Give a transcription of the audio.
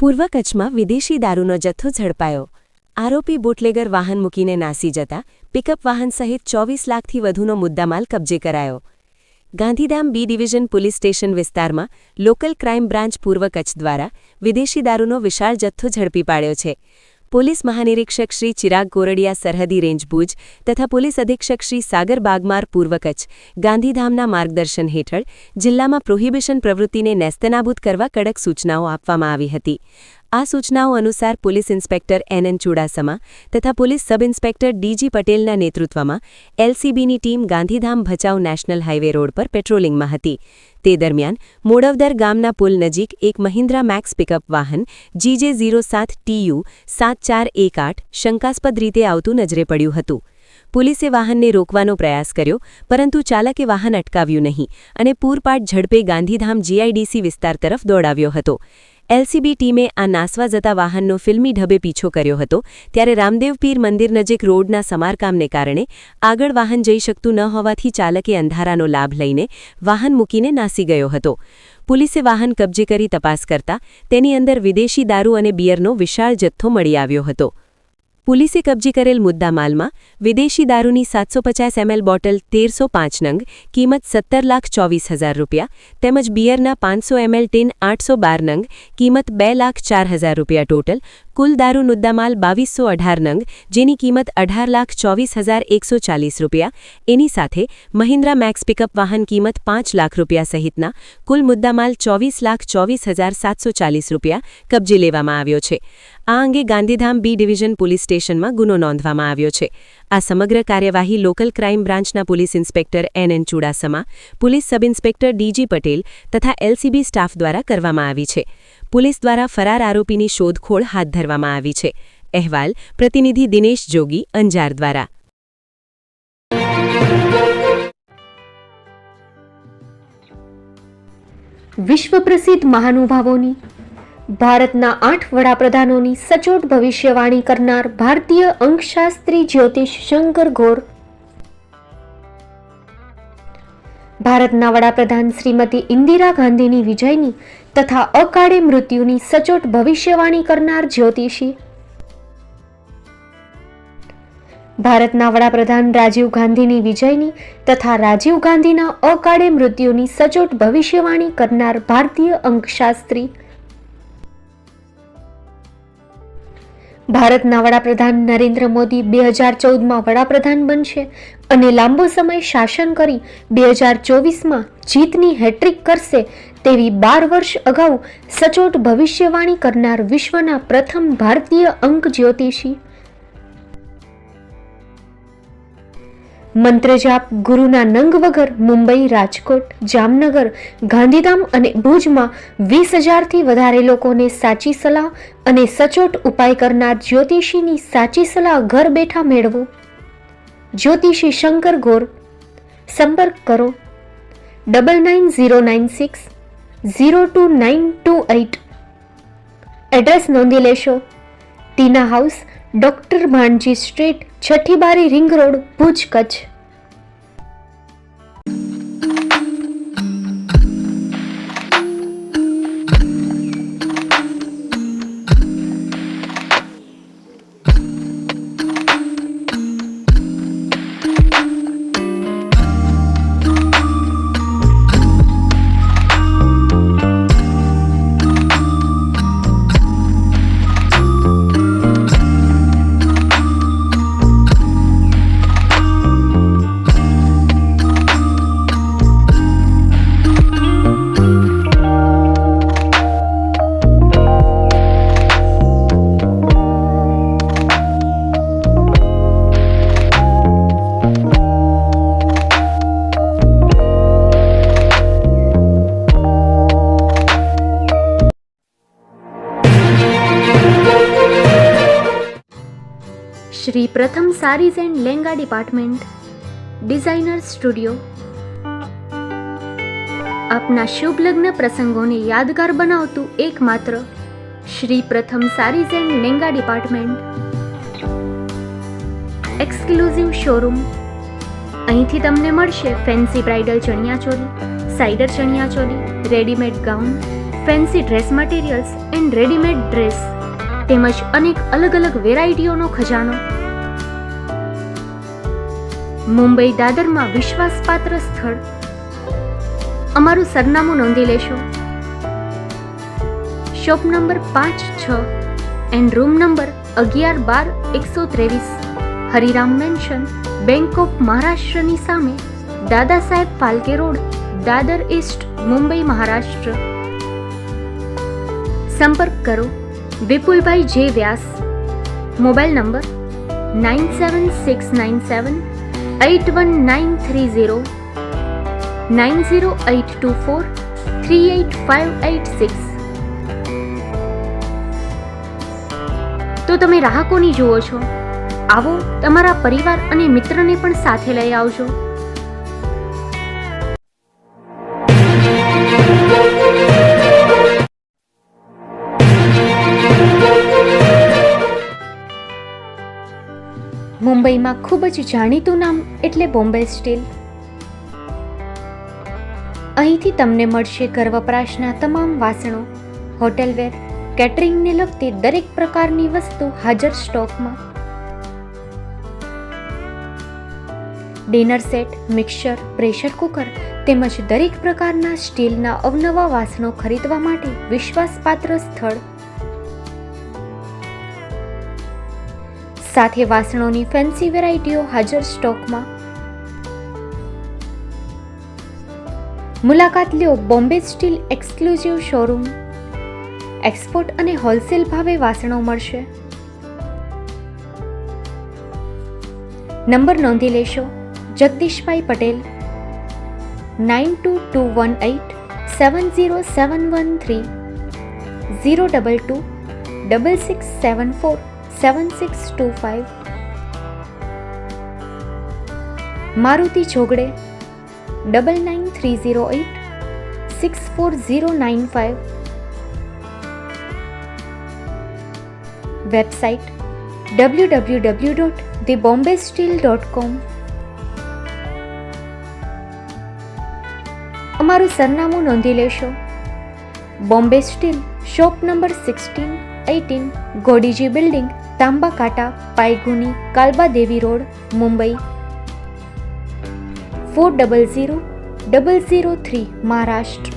પૂર્વ કચ્છમાં વિદેશી દારૂનો જથ્થો ઝડપાયો। આરોપી બુટલેગર વાહન મૂકીને નાસી જતા પિકઅપ વાહન સહિત 24 લાખથી વધુનો મુદ્દામાલ કબજે કરાયો। Gandhidham B division police station વિસ્તારમાં લોકલ ક્રાઇમ બ્રાન્ચ પૂર્વ કચ્છ દ્વારા વિદેશી દારૂનો વિશાળ જથ્થો ઝડપી પાડ્યો છે। પોલીસ મહાનિરીક્ષક શ્રી ચિરાગ કોરડિયા સરહદી રેન્જ ભુજ તથા પોલીસ અધિક્ષક શ્રી સાગર બાગમાર પૂર્વ કચ્છ ગાંધીધામના માર્ગદર્શન હેઠળ જિલ્લામાં પ્રોહિબિશન પ્રવૃત્તિને નેસ્તનાબૂદ કરવા કડક સૂચનાઓ આપવામાં આવી હતી। આ સૂચનાઓ અનુસાર પોલીસ ઇન્સ્પેક્ટર એન ચુડાસમા તથા પોલીસ સબ ઇન્સ્પેક્ટર ડીજી પટેલના નેતૃત્વમાં એલસીબીની team Gandhidham Bhachau national highway road પર પેટ્રોલિંગમાં હતી। તે દરમિયાન મોડવદર ગામના પુલ નજીક એક મહિન્દ્રા મેક્સ પિકઅપ વાહન GJ07 TU 7418 શંકાસ્પદ રીતે આવતું નજરે પડ્યું હતું। પોલીસે વાહનને રોકવાનો પ્રયાસ કર્યો, પરંતુ ચાલકે વાહન અટકાવ્યું નહીં અને પૂરપાટ ઝડપે ગાંધીધામ GIDC વિસ્તાર તરફ દોડાવ્યો હતો। એલસીબી ટીમે આ નાસવા જતા વાહનનો ફિલ્મી ઢબે પીછો કર્યો હતો, ત્યારે રામદેવ પીર મંદિર નજીક રોડના સમારકામને કારણે આગળ વાહન જઈ શકતું ન હોવાથી ચાલકે અંધારાનો લાભ લઈને વાહન મૂકીને નાસી ગયો હતો। પોલીસે વાહન કબજે કરી તપાસ કરતા તેની અંદર વિદેશી દારૂ અને બિયરનો વિશાળ જથ્થો મળી આવ્યો હતો। પોલીસે કબજે કરેલ મુદ્દામાલમાં વિદેશી દારૂની 750 ml બોટલ 1305 નંગ કિંમત 17,24,000 રૂપિયા તેમજ બિયરના 500 ml ટીન 812 નંગ કિંમત 2,04,000 રૂપિયા ટોટલ કુલ દારૂ મુદ્દામાલ 2,218 નંગ જેની કિંમત 18,24,140 રૂપિયા એની સાથે મહિન્દ્રા મેક્સ પિકઅપ વાહન કિંમત 5 લાખ રૂપિયા સહિતના કુલ મુદ્દામાલ 24,24,740 રૂપિયા કબજે લેવામાં આવ્યો છે। આ અંગે ગાંધીધામ બી ડિવિઝન પોલીસ સ્ટેશનમાં ગુનો નોંધવામાં આવ્યો છે। આ સમગ્ર કાર્યવાહી લોકલ ક્રાઇમ બ્રાન્ચના police inspector N Chudasama, police sub inspector DG Patel તથા એલસીબી સ્ટાફ દ્વારા કરવામાં આવી છે। પોલીસ દ્વારા ફરાર આરોપીની શોધખોળ હાથ ધરવામાં આવી છે। અહેવાલ પ્રતિનિધિ દિનેશ જોગી, અંજાર દ્વારા। વિશ્વ પ્રસિદ્ધ મહાનુભાવોની, ભારતના 8 વડાપ્રધાનોની સચોટ ભવિષ્યવાણી કરનાર ભારતીય અંકશાસ્ત્રી જ્યોતિષ શંકર ગોર, ભારતના વડાપ્રધાન શ્રીમતી ઇન્દિરા ગાંધીની વિજયની તથા અકાળે મૃત્યુની સચોટ ભવિષ્યવાણી કરનાર જ્યોતિષી, ભારતના વડાપ્રધાન રાજીવ ગાંધીની વિજયની તથા રાજીવ ગાંધીના અકાળે મૃત્યુની સચોટ ભવિષ્યવાણી કરનાર ભારતીય અંકશાસ્ત્રી, ભારતના વડાપ્રધાન નરેન્દ્ર મોદી 2014માં વડાપ્રધાન બનશે અને લાંબો સમય શાસન કરી 2024માં જીતની હેટ્રિક કરશે તેવી 12 વર્ષ અગાઉ સચોટ ભવિષ્યવાણી કરનાર વિશ્વના પ્રથમ ભારતીય અંક જ્યોતિષી, મંત્રજાપ ગુરુના નંગ વગર મુંબઈ, રાજકોટ, જામનગર, ગાંધીધામ અને ભુજમાં 20,000થી વધારે લોકોને સાચી સલાહ અને સચોટ ઉપાય કરનાર જ્યોતિષીની સાચી સલાહ ઘર બેઠા મેળવો। જ્યોતિષી શંકર ગોર, સંપર્ક કરો 9909602928। એડ્રેસ નોંધી લેશો, Tina house, doctor Bhanji street, છઠ્ઠી બારી, ring road, Bhuj, Kutch. Shri Pratham saris and lehenga department, designer studio આપના શુભ લગ્ન પ્રસંગોને યાદગાર બનાવતું એકમાત્ર Shri Pratham saris and lehenga department, exclusive showroom. અહીંથી તમને મળશે ફેન્સી બ્રાઇડલ ચણિયાચોલી, સાઇડર chaniya choli, readymade gown, fancy dress materials and readymade dress તેમજ અનેક અલગ અલગ વેરાયટીઓનો ખજાનો. મુંબઈ દાદરમાં વિશ્વાસપાત્ર સ્થળ. અમારું સરનામું નોંધી લેશો. Shop number 5-6 and room number 11-12-123, Hariram mansion, bank of મહારાષ્ટ્રની સામે, દાદા સાહેબ ફાલ્કે રોડ, દાદર ઈસ્ટ, મુંબઈ, મહારાષ્ટ્ર. સંપર્ક કરો વિપુલભાઈ જે વ્યાસ. Mobile number 9769781930, 9082438586. તો તમે રાહ કોની જુઓ છો? આવો, તમારા પરિવાર અને મિત્રને પણ સાથે લઈ આવજો. મુંબઈમાં ખૂબ જ જાણીતું નામ એટલે બોમ્બે સ્ટીલ. અહીંથી તમને મળશે ઘર વપરાશના તમામ વાસણો, હોટેલવેર, કેટરિંગને લગતી દરેક પ્રકારની વસ્તુ હાજર સ્ટોકમાં. Dinner set, mixer, pressure cooker તેમજ દરેક પ્રકારના સ્ટીલના અવનવા વાસણો ખરીદવા માટે વિશ્વાસપાત્ર સ્થળ. સાથે વાસણોની ફેન્સી વેરાયટીઓ હાજર સ્ટોકમાં. મુલાકાત લ્યો Bombay steel exclusive showroom. Export અને હોલસેલ ભાવે વાસણો મળશે. નંબર નોંધી લેશો. જગદીશભાઈ પટેલ 9221870713, 02266747625. મારુતિ જોગડે 9930864095. Website www.thebombasteel.com. અમારું સરનામું નોંધી લેશો. Bombay steel, shop number 16-18, Godiji building, Tamba Kanta, Pydhonie, Kalba Devi road, Mumbai 400003, Maharashtra.